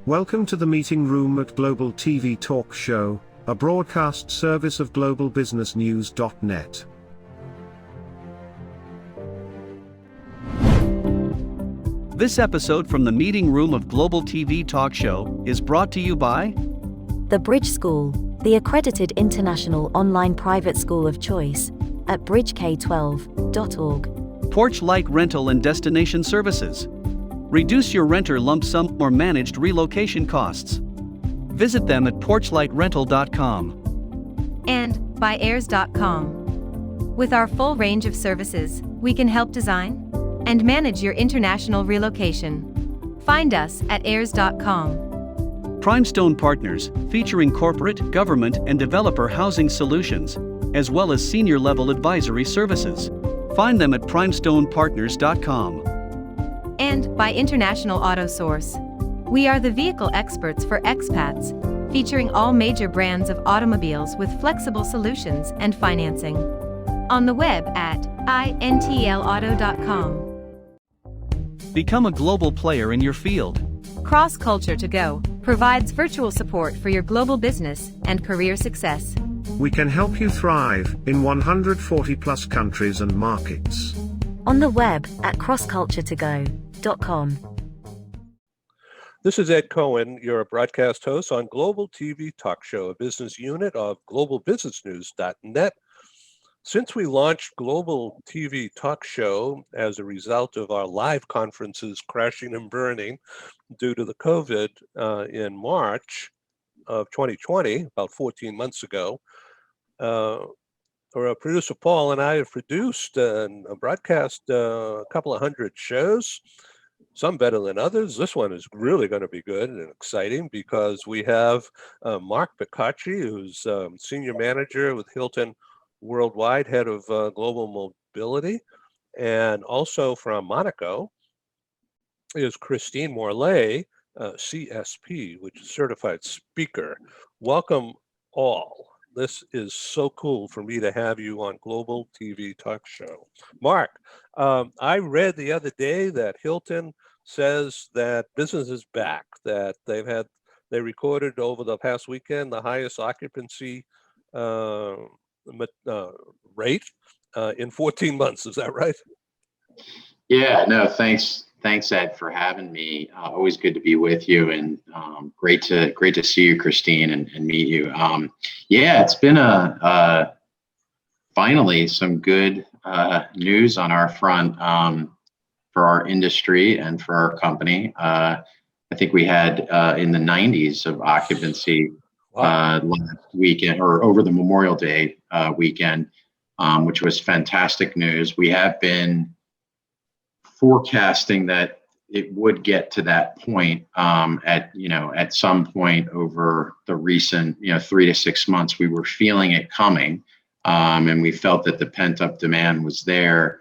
Welcome to the meeting room at Global TV Talk Show, a broadcast service of globalbusinessnews.net. This episode from the meeting room of Global TV Talk Show is brought to you by The Bridge School, the accredited international online private school of choice, at bridgek12.org. Porch Light Rental and Destination Services. Reduce your renter lump sum or managed relocation costs. Visit them at porchlightrental.com. And by airs.com. With our full range of services, we can help design and manage your international relocation. Find us at airs.com. Primestone Partners, featuring corporate, government, and developer housing solutions, as well as senior-level advisory services. Find them at primestonepartners.com. And by International Auto Source. We are the vehicle experts for expats, featuring all major brands of automobiles with flexible solutions and financing. On the web at intlauto.com. Become a global player in your field. Cross Culture to Go provides virtual support for your global business and career success. We can help you thrive in 140 plus countries and markets. On the web at crossculturetogo.com. This is Ed Cohen, your broadcast host on Global TV Talk Show, a business unit of globalbusinessnews.net. Since we launched Global TV Talk Show as a result of our live conferences crashing and burning due to the COVID in March of 2020, about 14 months ago, our producer Paul and I have produced and broadcast a couple of hundred shows, some better than others. This one is really going to be good and exciting because we have Mark Bicocchi, who's senior manager with Hilton Worldwide, head of global mobility, and also from Monaco is Christine Morlet, CSP, which is certified speaker. Welcome all. This is so cool for me to have you on Global TV Talk Show. Mark, I read the other day that Hilton says that business is back, that they recorded over the past weekend the highest occupancy rate in 14 months. Is that right? Yeah, no, thanks, Ed, for having me. Always good to be with you, and great to see you, Christine, and meet you. Yeah, it's been finally some good news on our front for our industry and for our company. I think we had in the 90s of occupancy last weekend, or over the Memorial Day weekend, which was fantastic news. We have been forecasting that it would get to that point at some point over the recent 3 to 6 months. We were feeling it coming, and we felt that the pent-up demand was there,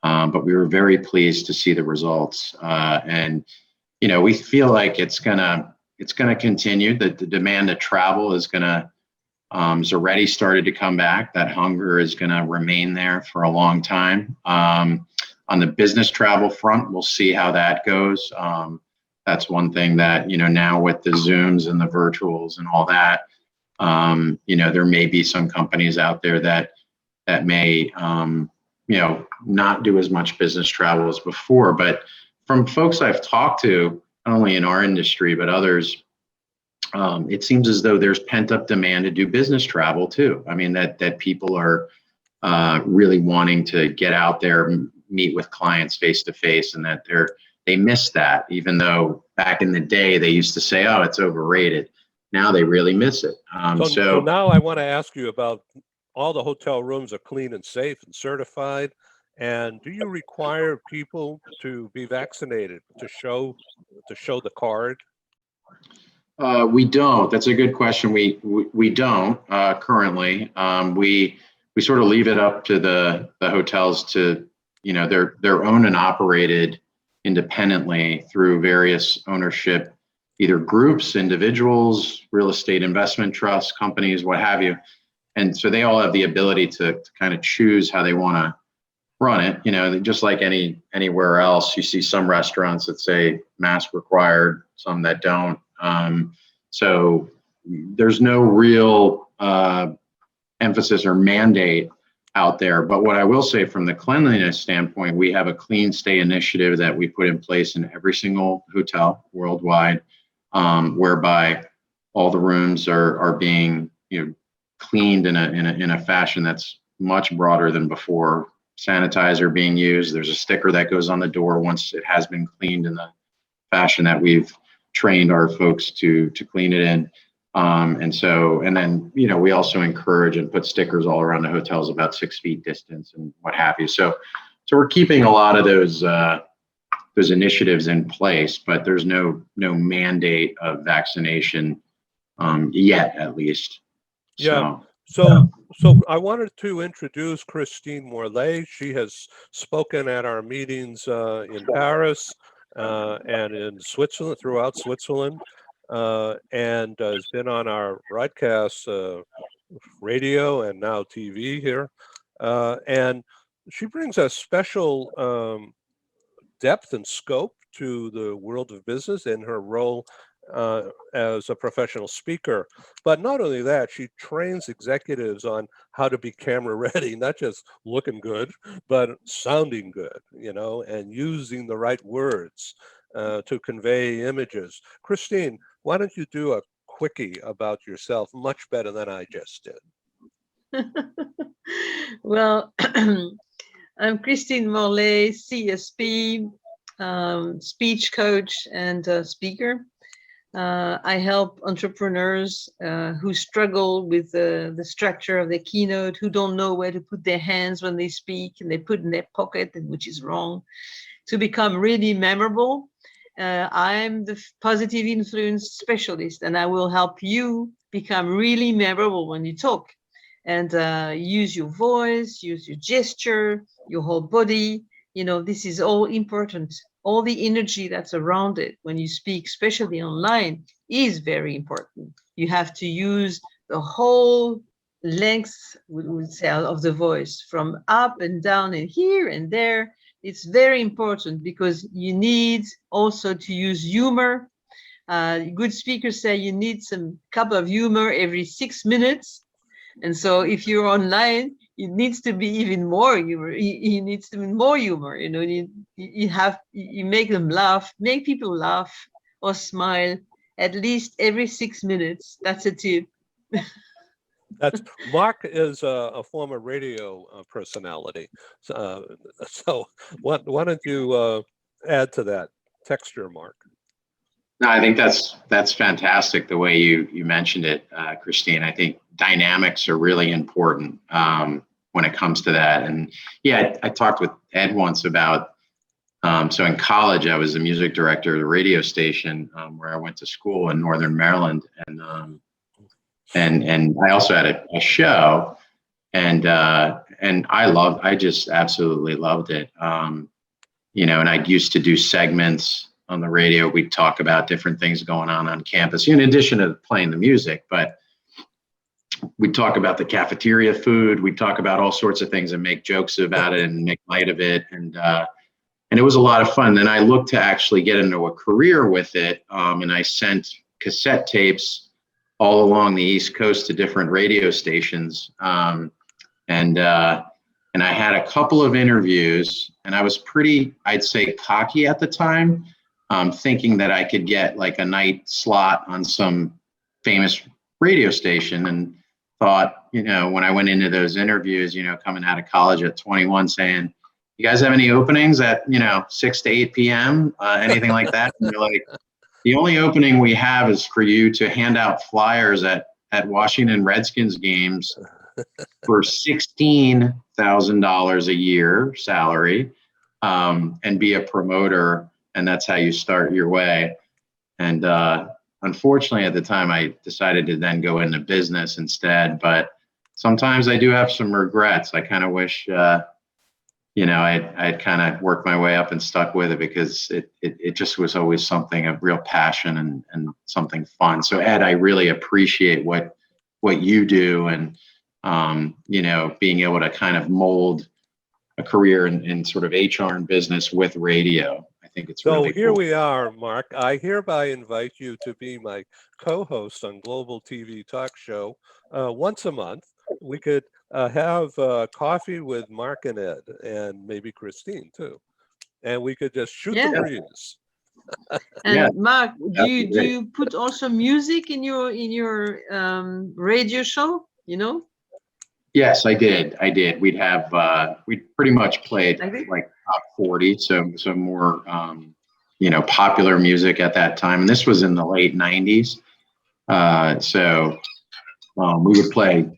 but we were very pleased to see the results, and we feel like it's gonna continue. That the demand to travel is has already started to come back. That hunger is gonna remain there for a long time. On the business travel front, we'll see how that goes. That's one thing that, now with the Zooms and the virtuals and all that, there may be some companies out there that may, not do as much business travel as before. But from folks I've talked to, not only in our industry, but others, it seems as though there's pent up demand to do business travel too. I mean, that people are really wanting to get out there, meet with clients face to face, and that they miss that, even though back in the day they used to say, oh, it's overrated. Now they really miss it. So now I want to ask you about all the hotel rooms are clean and safe and certified. And do you require people to be vaccinated to show the card? We don't. That's a good question. We don't currently. We sort of leave it up to the hotels to they're owned and operated independently through various ownership, either groups, individuals, real estate investment trusts, companies, what have you. And so they all have the ability to kind of choose how they want to run it. Just like anywhere else, you see some restaurants that say mask required, some that don't. So there's no real emphasis or mandate out there. But what I will say from the cleanliness standpoint, we have a clean stay initiative that we put in place in every single hotel worldwide, whereby all the rooms are being cleaned in a fashion that's much broader than before. Sanitizer being used. There's a sticker that goes on the door once it has been cleaned in the fashion that we've trained our folks to clean it in. And then we also encourage and put stickers all around the hotels about 6 feet distance and what have you. So we're keeping a lot of those initiatives in place, but there's no mandate of vaccination yet, at least. So I wanted to introduce Christine Morlet. She has spoken at our meetings in Paris and in Switzerland, throughout Switzerland, and has been on our broadcast radio and now TV here. And she brings a special depth and scope to the world of business in her role as a professional speaker. But not only that, she trains executives on how to be camera ready, not just looking good, but sounding good, and using the right words to convey images. Christine, why don't you do a quickie about yourself, much better than I just did? Well, I'm Christine Morlet, CSP, speech coach and speaker. I help entrepreneurs who struggle with the structure of their keynote, who don't know where to put their hands when they speak and they put in their pocket, which is wrong, to become really memorable. I'm the positive influence specialist, and I will help you become really memorable when you talk, and use your voice, use your gesture, your whole body. This is all important. All the energy that's around it when you speak, especially online, is very important. You have to use the whole length, we would say, of the voice, from up and down and here and there. It's very important because you need also to use humor. Good speakers say you need some cup of humor every 6 minutes. And so if you're online, it needs to be even more humor. It needs to be more humor. You make them laugh, make people laugh or smile at least every 6 minutes. That's a tip. Mark is a former radio personality. So why don't you add to that texture, Mark? No, I think that's fantastic the way you mentioned it, Christine. I think dynamics are really important when it comes to that. And yeah, I talked with Ed once about, so in college, I was the music director of the radio station where I went to school in Northern Maryland. And I also had a show, and I just absolutely loved it. And I used to do segments on the radio. We'd talk about different things going on campus, in addition to playing the music, but we'd talk about the cafeteria food. We'd talk about all sorts of things and make jokes about it and make light of it. And it was a lot of fun. Then I looked to actually get into a career with it. And I sent cassette tapes all along the East Coast to different radio stations. And I had a couple of interviews, and I was pretty, I'd say, cocky at the time, thinking that I could get like a night slot on some famous radio station, and thought, when I went into those interviews, coming out of college at 21, saying, "You guys have any openings at 6 to 8 p.m. Anything like that?" And they're like, "The only opening we have is for you to hand out flyers at Washington Redskins games for $16,000 a year salary, and be a promoter, and that's how you start your way." And unfortunately, at the time, I decided to then go into business instead. But sometimes I do have some regrets. I kind of wish, I'd kind of worked my way up and stuck with it, because it just was always something of real passion and something fun. So Ed, I really appreciate what you do, and being able to kind of mold a career in sort of HR and business with radio. I think it's So really here cool. we are, Mark. I hereby invite you to be my co-host on Global TV Talk Show once a month. We could have coffee with Mark and Ed, and maybe Christine too, and we could just shoot the breeze. And Yeah, Mark, do you great. put also music in your radio show? You know? Yes, I did. We'd have we pretty much played Okay. like top 40, so more popular music at that time. And this was in the late 90s. So we would play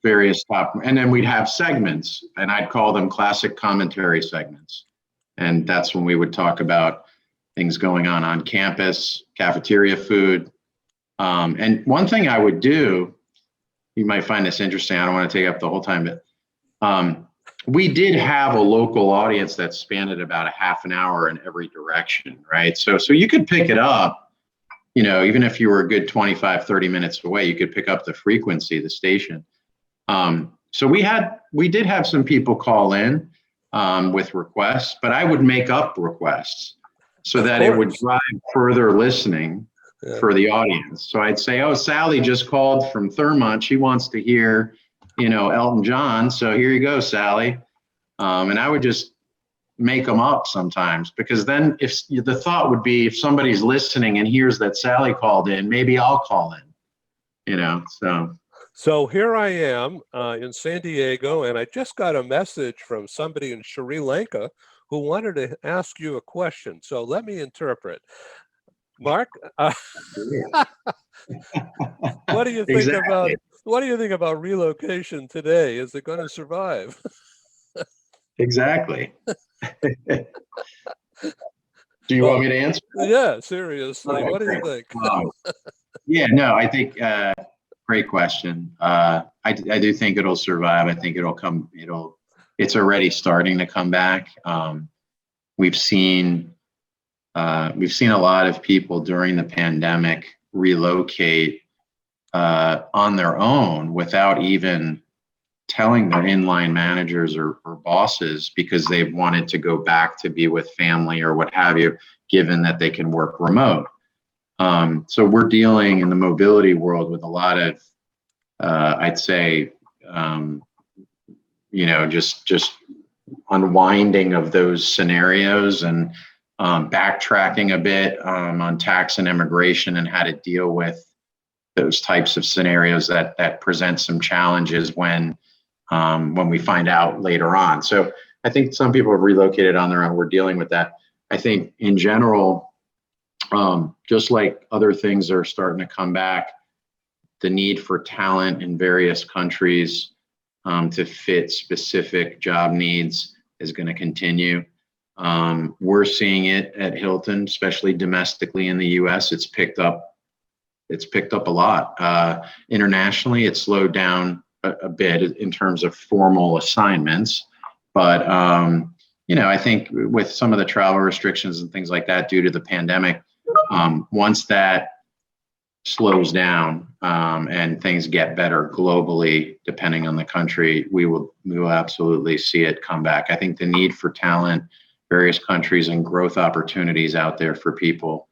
various top, and then we'd have segments, and I'd call them classic commentary segments. And that's when we would talk about things going on campus, cafeteria food. And one thing I would do, you might find this interesting, I don't want to take up the whole time, but we did have a local audience that spanned about a half an hour in every direction, right? So you could pick it up, even if you were a good 25, 30 minutes away, you could pick up the frequency, the station. So we did have some people call in with requests, but I would make up requests so that it would drive further listening for the audience. So I'd say, oh, Sally just called from Thurmont. She wants to hear, Elton John. So here you go, Sally. And I would just make them up sometimes, because then if the thought would be, if somebody's listening and hears that Sally called in, maybe I'll call in, So here I am in San Diego, and I just got a message from somebody in Sri Lanka who wanted to ask you a question. So let me interpret. Mark, what do you think about relocation today? Is it going to survive? Exactly. Do you want me to answer? Yeah, seriously. What do you think? I think great question. I do think it'll survive. I think it's already starting to come back. We've seen a lot of people during the pandemic relocate on their own without even telling their inline managers or bosses, because they've wanted to go back to be with family or what have you, given that they can work remote. So we're dealing in the mobility world with a lot of, I'd say, just unwinding of those scenarios and backtracking a bit on tax and immigration and how to deal with those types of scenarios that present some challenges when we find out later on. So I think some people have relocated on their own. We're dealing with that. I think in general, just like other things are starting to come back, the need for talent in various countries to fit specific job needs is going to continue. We're seeing it at Hilton, especially domestically in the US. It's picked up a lot. Internationally, it's slowed down a bit in terms of formal assignments. But, I think with some of the travel restrictions and things like that due to the pandemic, once that slows down and things get better globally, depending on the country, we will absolutely see it come back. I think the need for talent, various countries, and growth opportunities out there for people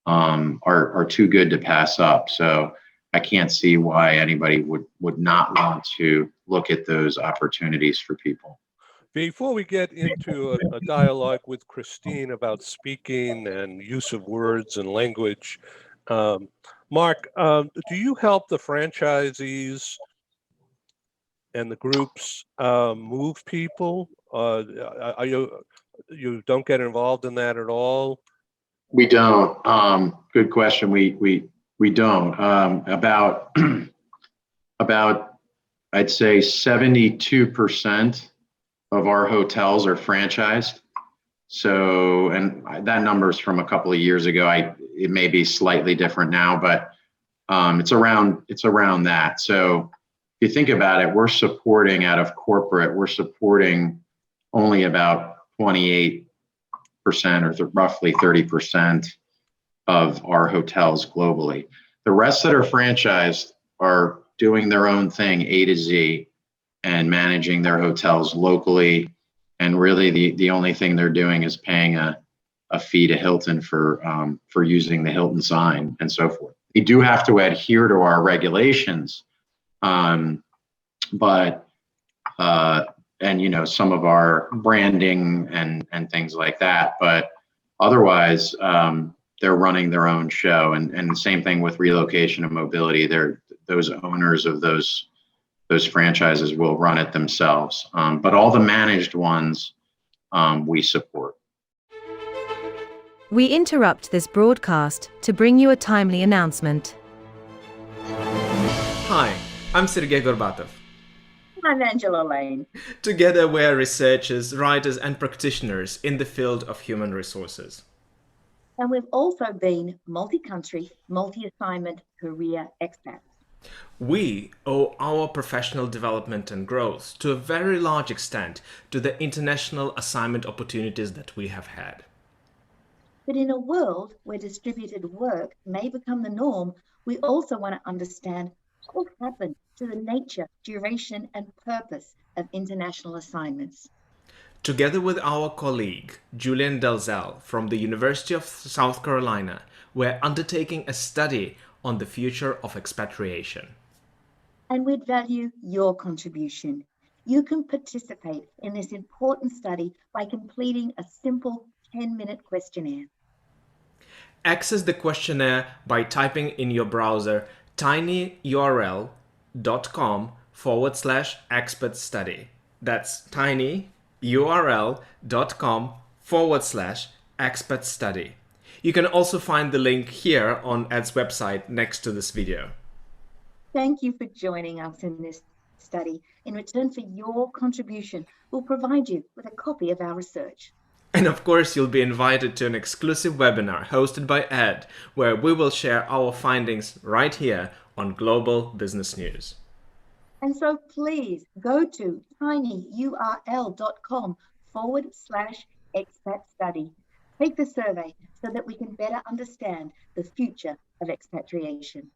are too good to pass up. So I can't see why anybody would not want to look at those opportunities for people. Before we get into a dialogue with Christine about speaking and use of words and language, Mark, do you help the franchisees and the groups move people? Are you don't get involved in that at all? We don't. Good question. We don't. About I'd say 72% of our hotels are franchised. So, and that number is from a couple of years ago. It may be slightly different now, but it's around that. So if you think about it, we're supporting out of corporate, we're supporting only about 28% or roughly 30% of our hotels globally. The rest that are franchised are doing their own thing A to Z and managing their hotels locally and really the only thing they're doing is paying a fee to Hilton for using the Hilton sign and so forth. We do have to adhere to our regulations, but and some of our branding and things like that. But otherwise, they're running their own show, and the same thing with relocation and mobility. Those owners of those franchises will run it themselves. But all the managed ones we support. We interrupt this broadcast to bring you a timely announcement. Hi, I'm Sergei Gorbatov. I'm Angela Lane. Together we are researchers, writers and practitioners in the field of human resources. And we've also been multi-country, multi-assignment career expats. We owe our professional development and growth to a very large extent to the international assignment opportunities that we have had. But in a world where distributed work may become the norm, we also want to understand what will happen to the nature, duration, and purpose of international assignments. Together with our colleague, Julian Dalzell from the University of South Carolina, we're undertaking a study on the future of expatriation. And we'd value your contribution. You can participate in this important study by completing a simple 10-minute questionnaire. Access the questionnaire by typing in your browser tinyurl.com/expert study. That's tinyurl.com/expert study. You can also find the link here on Ed's website next to this video. Thank you for joining us in this study. In return for your contribution, we'll provide you with a copy of our research. And of course, you'll be invited to an exclusive webinar hosted by Ed, where we will share our findings right here on Global Business News. And so please go to tinyurl.com/expat study. Take the survey so that we can better understand the future of expatriation.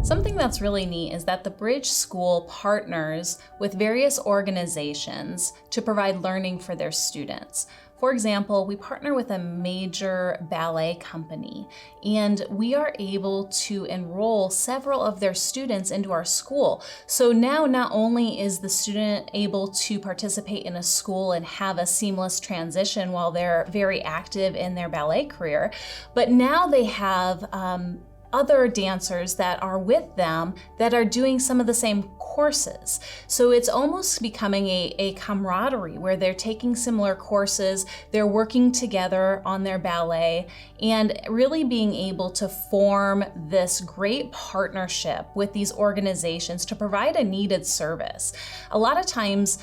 Something that's really neat is that the Bridge School partners with various organizations to provide learning for their students. For example, we partner with a major ballet company, and we are able to enroll several of their students into our school. So now not only is the student able to participate in a school and have a seamless transition while they're very active in their ballet career, but now they have other dancers that are with them that are doing some of the same courses. So it's almost becoming a camaraderie where they're taking similar courses, they're working together on their ballet, and really being able to form this great partnership with these organizations to provide a needed service. A lot of times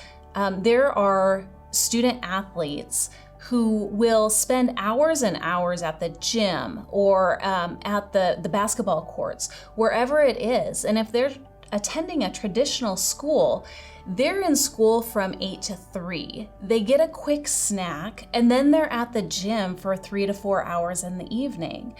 there are student athletes who will spend hours and hours at the gym or at the basketball courts, wherever it is. And if they're attending a traditional school, they're in school from 8 to 3. They get a quick snack, and then they're at the gym for 3 to 4 hours in the evening.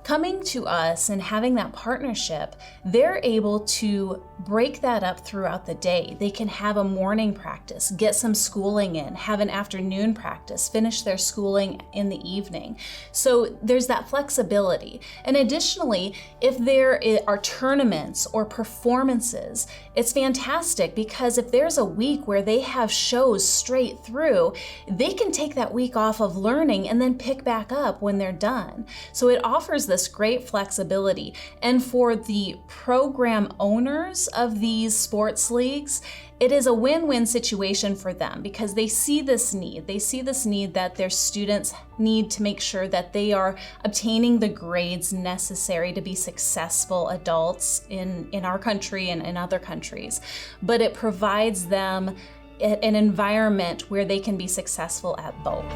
Coming to us and having that partnership, they're able to break that up throughout the day. They can have a morning practice, get some schooling in, have an afternoon practice, finish their schooling in the evening. So there's that flexibility. And additionally, if there are tournaments or performances, it's fantastic because if there's a week where they have shows straight through, they can take that week off of learning and then pick back up when they're done. So it offers this great flexibility. And for the program owners of these sports leagues, it is a win-win situation for them because they see this need. They see this need that their students need to make sure that they are obtaining the grades necessary to be successful adults in our country and in other countries. But it provides them an environment where they can be successful at both.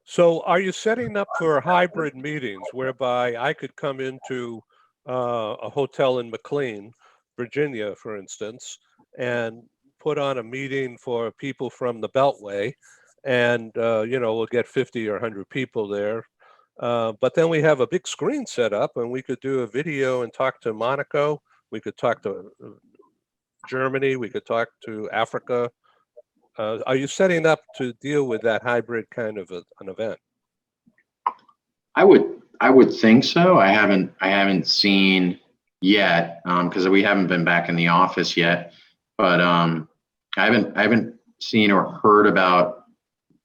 So are you setting up for hybrid meetings whereby I could come into a hotel in McLean, Virginia, for instance, and put on a meeting for people from the Beltway, and we'll get 50 or 100 people there, But then we have a big screen set up, and we could do a video and talk to Monaco. We could talk to Germany. We could talk to Africa. Are you setting up to deal with that hybrid kind of an event? I would think so. I haven't seen yet, because we haven't been back in the office yet. But I haven't seen or heard about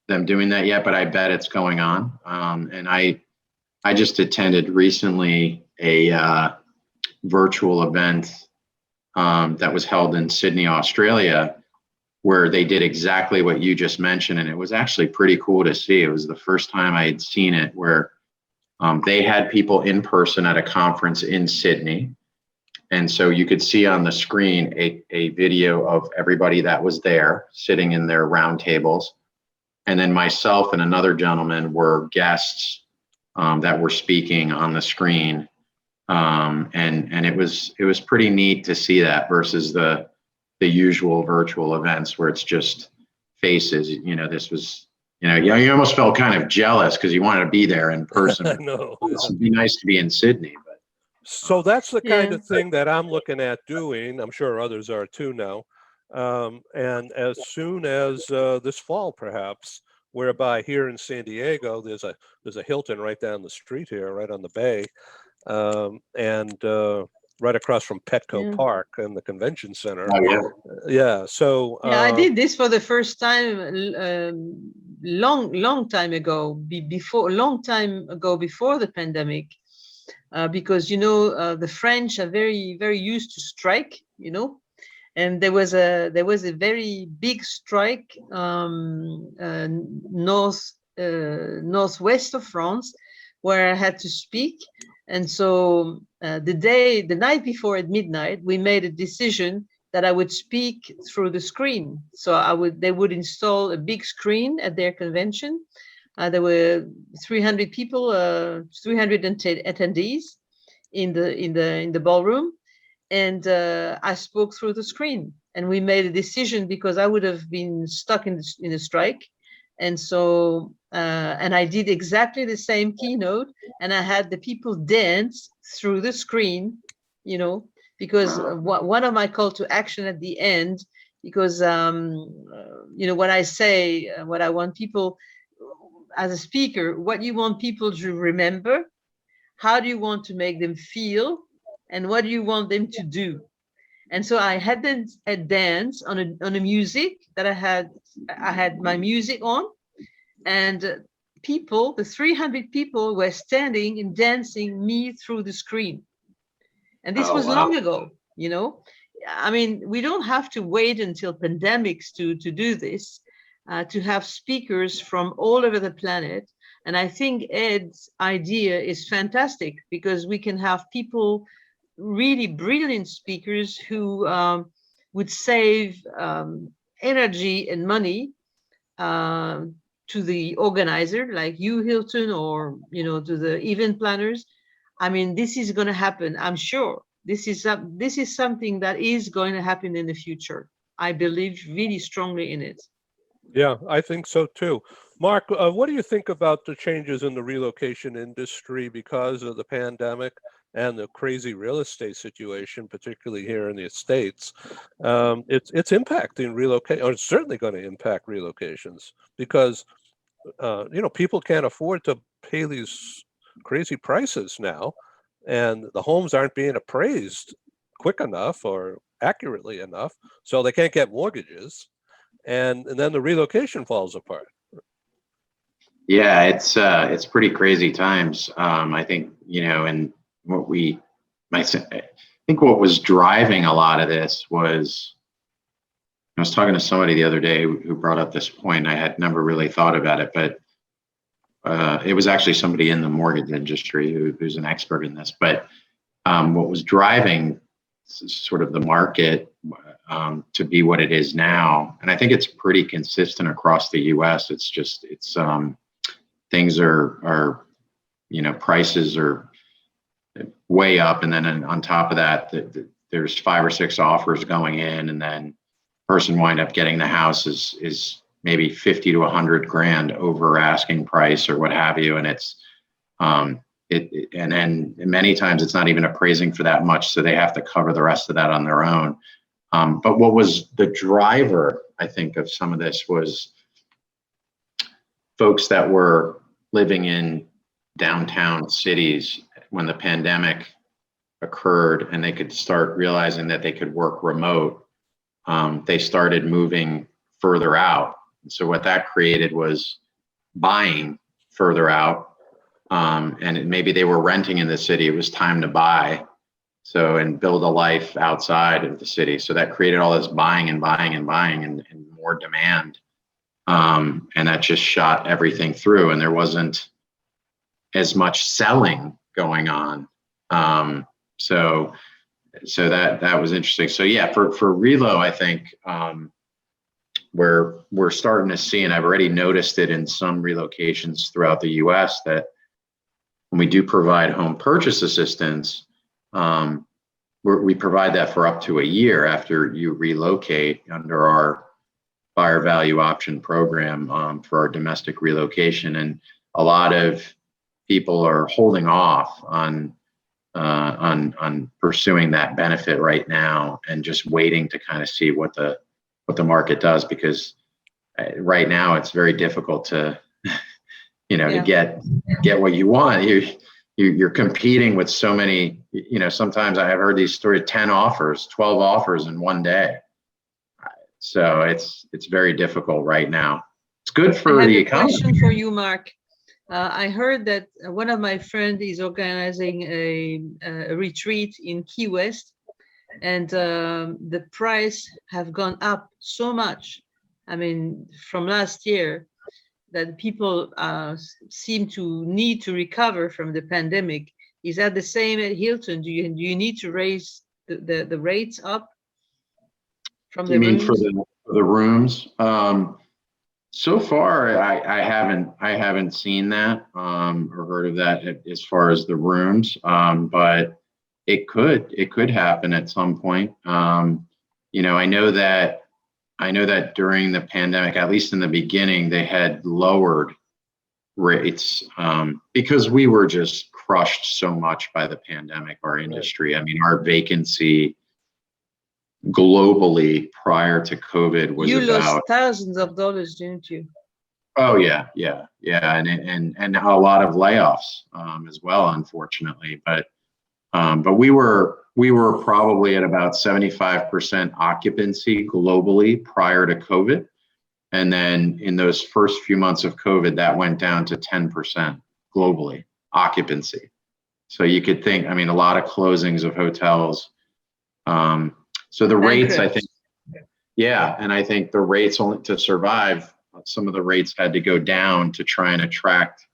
them doing that yet. But I bet it's going on. And I just attended recently a virtual event that was held in Sydney, Australia, where they did exactly what you just mentioned, and it was actually pretty cool to see. It was the first time I had seen it, where they had people in person at a conference in Sydney. And so you could see on the screen a video of everybody that was there sitting in their round tables. And then myself and another gentleman were guests that were speaking on the screen. And it was pretty neat to see that versus the usual virtual events where it's just faces. This was, you almost felt kind of jealous because you wanted to be there in person. I know. It would be nice to be in Sydney. But so that's the kind of thing that I'm looking at doing. I'm sure others are too now. And as soon as this fall, perhaps, whereby here in San Diego, there's a Hilton right down the street here, right on the bay, and right across from Petco Park and the convention center. Oh, yeah. So I did this for the first time long time ago, before the pandemic, because the French are very, very used to strike, and there was a very big strike northwest of France, where I had to speak. And so the night before at midnight, we made a decision that I would speak through the screen. So they would install a big screen at their convention. There were 300 people, 300 attendees in the ballroom, and I spoke through the screen. And we made a decision because I would have been stuck in a strike. And so, and I did exactly the same keynote, and I had the people dance through the screen, because one of my call to action at the end, because, when I say what I want people as a speaker, what you want people to remember, how do you want to make them feel, and what do you want them to do? And so I had them dance on a music that I had my music on, and people, the 300 people were standing and dancing me through the screen. And this was long ago, I mean, we don't have to wait until pandemics to do this, to have speakers from all over the planet. And I think Ed's idea is fantastic, because we can have people, really brilliant speakers who would save energy and money to the organizer, like you, Hilton, or to the event planners. I mean, this is going to happen. I'm sure this is something that is going to happen in the future. I believe really strongly in it. Yeah, I think so too. Mark, what do you think about the changes in the relocation industry because of the pandemic and the crazy real estate situation, particularly here in the States? It's impacting relocation, or it's certainly going to impact relocations, because people can't afford to pay these crazy prices now, and the homes aren't being appraised quick enough or accurately enough, so they can't get mortgages, and then the relocation falls apart. Yeah, it's pretty crazy times. I think, and I think what was driving a lot of this was, I was talking to somebody the other day who brought up this point. I had never really thought about it, but it was actually somebody in the mortgage industry who's an expert in this. But what was driving sort of the market to be what it is now, and I think it's pretty consistent across the U.S. Things are prices are way up, and then on top of that, there's 5 or 6 offers going in, and then person wind up getting the house is maybe 50 to 100 grand over asking price or what have you, and it's And many times it's not even appraising for that much, so they have to cover the rest of that on their own. But what was the driver, I think, of some of this was folks that were living in downtown cities when the pandemic occurred and they could start realizing that they could work remote. They started moving further out. So what that created was buying further out. And maybe they were renting in the city. It was time to buy. So, and build a life outside of the city. So that created all this buying and more demand. And that just shot everything through, and there wasn't as much selling going on. So that was interesting. So yeah, for relo, I think we're starting to see, and I've already noticed it in some relocations throughout the U.S., that when we do provide home purchase assistance, we provide that for up to a year after you relocate under our buyer value option program for our domestic relocation. And a lot of people are holding off on pursuing that benefit right now and just waiting to kind of see what the market does, because right now it's very difficult to to get what you want. You're competing with so many, sometimes I have heard these stories, 10 offers, 12 offers in one day. So it's very difficult right now. It's good for the economy. Question for you, Mark. I heard that one of my friends is organizing a retreat in Key West, and the price have gone up so much. I mean, from last year, that people seem to need to recover from the pandemic. Is that the same at Hilton? Do you need to raise the rates up from the rooms? For the rooms? So far, I haven't seen that or heard of that as far as the rooms, but it could happen at some point. I know that during the pandemic, at least in the beginning, they had lowered rates because we were just crushed so much by the pandemic, our industry. I mean, our vacancy globally prior to COVID was lost thousands of dollars, didn't you? Oh yeah, and a lot of layoffs as well, unfortunately. But we were probably at about 75% occupancy globally prior to COVID, and then in those first few months of COVID, that went down to 10% globally occupancy. So you could think, I mean, a lot of closings of hotels. So the rates, I think, and I think the rates only to survive, some of the rates had to go down to try and attract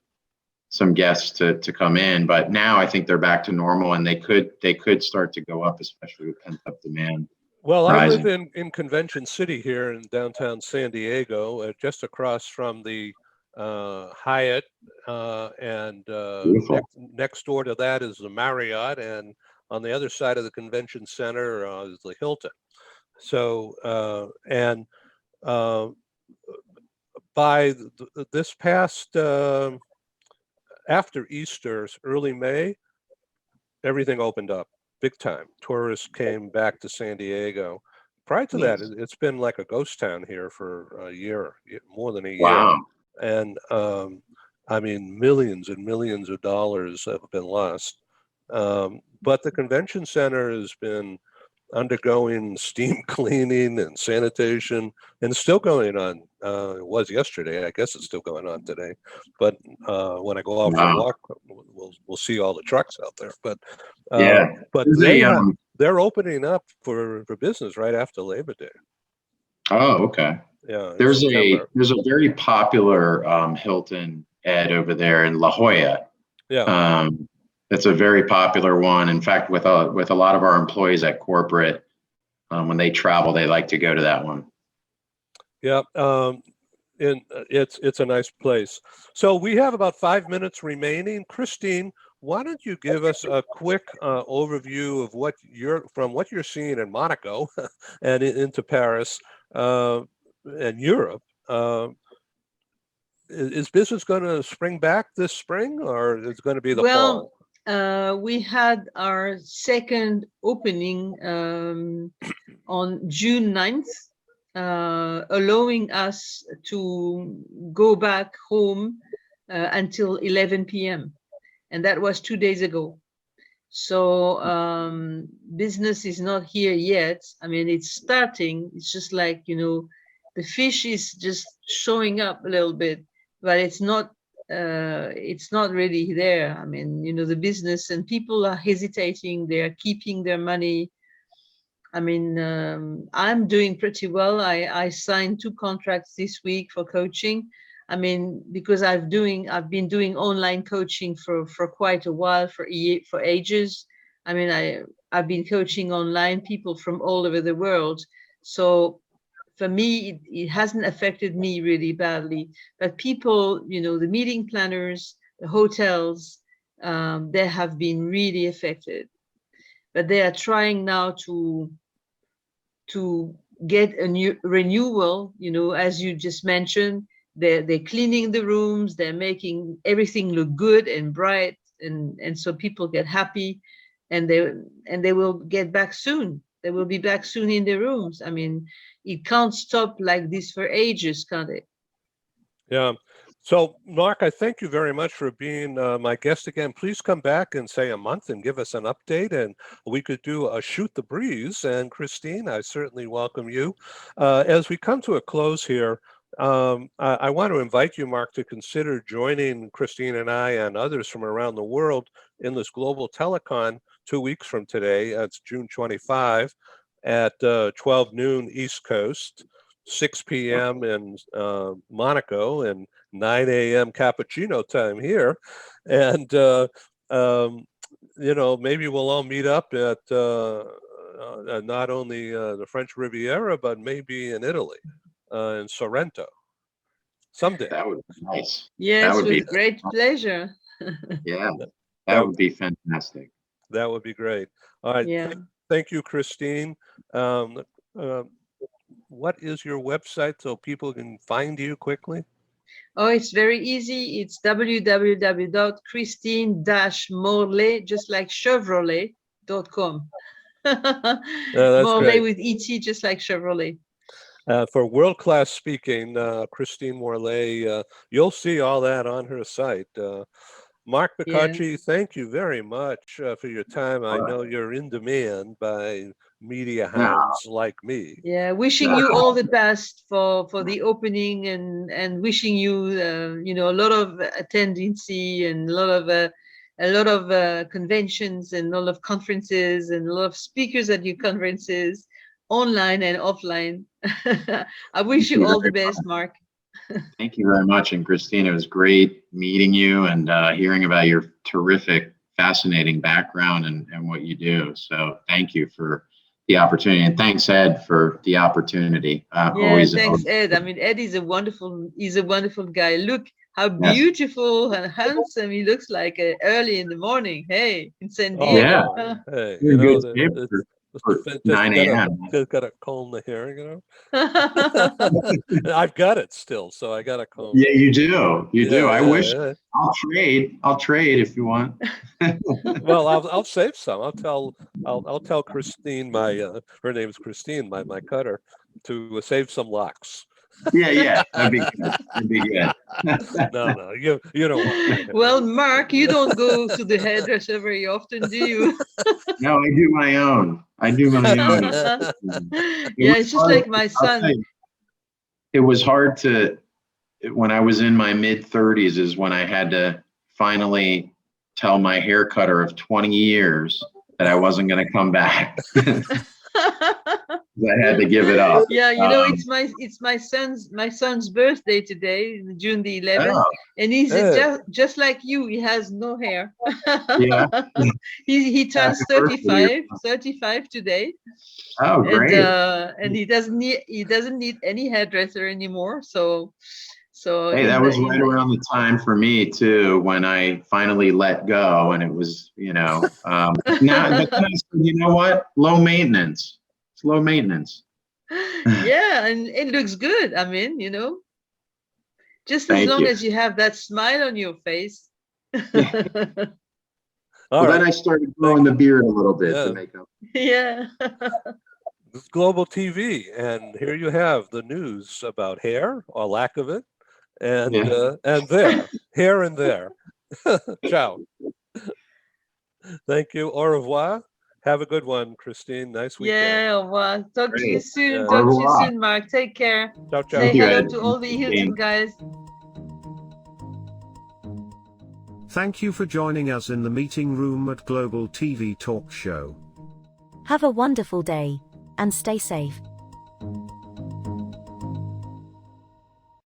some guests to come in. But now I think they're back to normal, and they could start to go up, especially with pent up demand. Well, rising. I live in Convention City here in downtown San Diego, just across from the Hyatt, and next door to that is the Marriott, and on the other side of the convention center is the Hilton. So, by this past, after Easter, early May, everything opened up big time. Tourists came back to San Diego. Prior to that, it's been like a ghost town here for a year, more than a year. Wow. And I mean, millions and millions of dollars have been lost. But the convention center has been undergoing steam cleaning and sanitation, and it's still going on. It was yesterday. I guess it's still going on today. But when I go out for a walk, we'll see all the trucks out there. But but they're opening up for business right after Labor Day. Oh, okay. Yeah. There's a very popular Hilton, Ed, over there in La Jolla. Yeah. It's a very popular one. In fact, with a lot of our employees at corporate, when they travel, they like to go to that one. Yeah, it's a nice place. So we have about 5 minutes remaining. Christine, why don't you give us a quick overview of what you're seeing in Monaco and into Paris and Europe, is business going to spring back this spring, or is it going to be the Well, fall? we had our second opening on June 9th, allowing us to go back home until 11 p.m. And that was 2 days ago. So business is not here yet. I mean, it's starting. It's just like, the fish is just showing up a little bit, but it's not really there. I mean, the business and people are hesitating. They are keeping their money. I mean, I'm doing pretty well. I signed 2 contracts this week for coaching. I mean, because I've been doing online coaching for quite a while, for ages. I mean, I've been coaching online people from all over the world. So for me, it hasn't affected me really badly. But people, the meeting planners, the hotels, they have been really affected. But they are trying now to get a new renewal, as you just mentioned. They're cleaning the rooms, they're making everything look good and bright, and so people get happy, and they will get back soon. They will be back soon in their rooms. I mean, it can't stop like this for ages, can't it? Yeah. So, Mark, I thank you very much for being my guest again. Please come back in, say, a month and give us an update, and we could do a shoot the breeze. And Christine, I certainly welcome you. As we come to a close here, I want to invite you, Mark, to consider joining Christine and I and others from around the world in this global telecon 2 weeks from today. It's June 25 at 12 noon East Coast, 6 p.m. in Monaco, and 9 a.m. cappuccino time here. And, maybe we'll all meet up at not only the French Riviera, but maybe in Italy, in Sorrento someday. That would be nice. Yes, would with great pleasure. Yeah, that would be fantastic. That would be great. All right. Yeah. Thank you, Christine. What is your website so people can find you quickly? Oh, it's very easy. It's www.christine-morlet, just like Chevrolet.com. Morlet great. with ET, just like Chevrolet. For world-class speaking, Christine Morlet, you'll see all that on her site. Mark Bicocchi, thank you very much for your time. I know you're in demand by media hounds like me. Yeah, wishing you all the best for the opening, and wishing you a lot of attendance and a lot of conventions and a lot of conferences and a lot of speakers at your conferences, online and offline. I wish you all the best, Mark. Thank you very much. And Christine, it was great meeting you and hearing about your terrific, fascinating background and what you do. So thank you for the opportunity. And thanks, Ed, for the opportunity. Thanks, Ed. I mean, Ed is a wonderful guy. Look how beautiful and handsome he looks like early in the morning. Hey, in San Diego. Yeah. Hey, For 9 a.m. Got a comb the hair, I've got it still, so I got a comb. Yeah, you do. You do. I wish. I'll trade if you want. Well, I'll save some. I'll tell Christine, her name's Christine, my cutter, to save some locks. Yeah, that'd be good. That'd be good. No, you don't want that. Well, Mark, you don't go to the hairdresser very often, do you? No, I do my own. Yeah, it's just like my son. It was hard when I was in my mid-30s is when I had to finally tell my hair cutter of 20 years that I wasn't going to come back. I had to give it up. Yeah, it's my son's birthday today, June the 11th, and he's just like you. He has no hair. Yeah. he turns 35 today. Oh, great! And he doesn't need any hairdresser anymore. So hey, that was right around the time for me too when I finally let go, and it was now. You know what? Low maintenance. It's low maintenance. Yeah, and it looks good. I mean, Just as Thank long you. as you have that smile on your face. All Then right. I started growing the beard a little bit Yeah. to make up. Yeah. This is Global TV, and here you have the news about hair or lack of it, and Yeah. here and there. Ciao. Thank you. Au revoir. Have a good one, Christine. Nice weekend. Yeah, well, talk to you Great. soon. Yeah. Talk Au to you revoir. soon, Mark. Take care. Ciao, ciao. Say Thank you, hello Ed. to all the Hilton guys. Thank you for joining us in the meeting room at Global TV Talk Show. Have a wonderful day, and stay safe.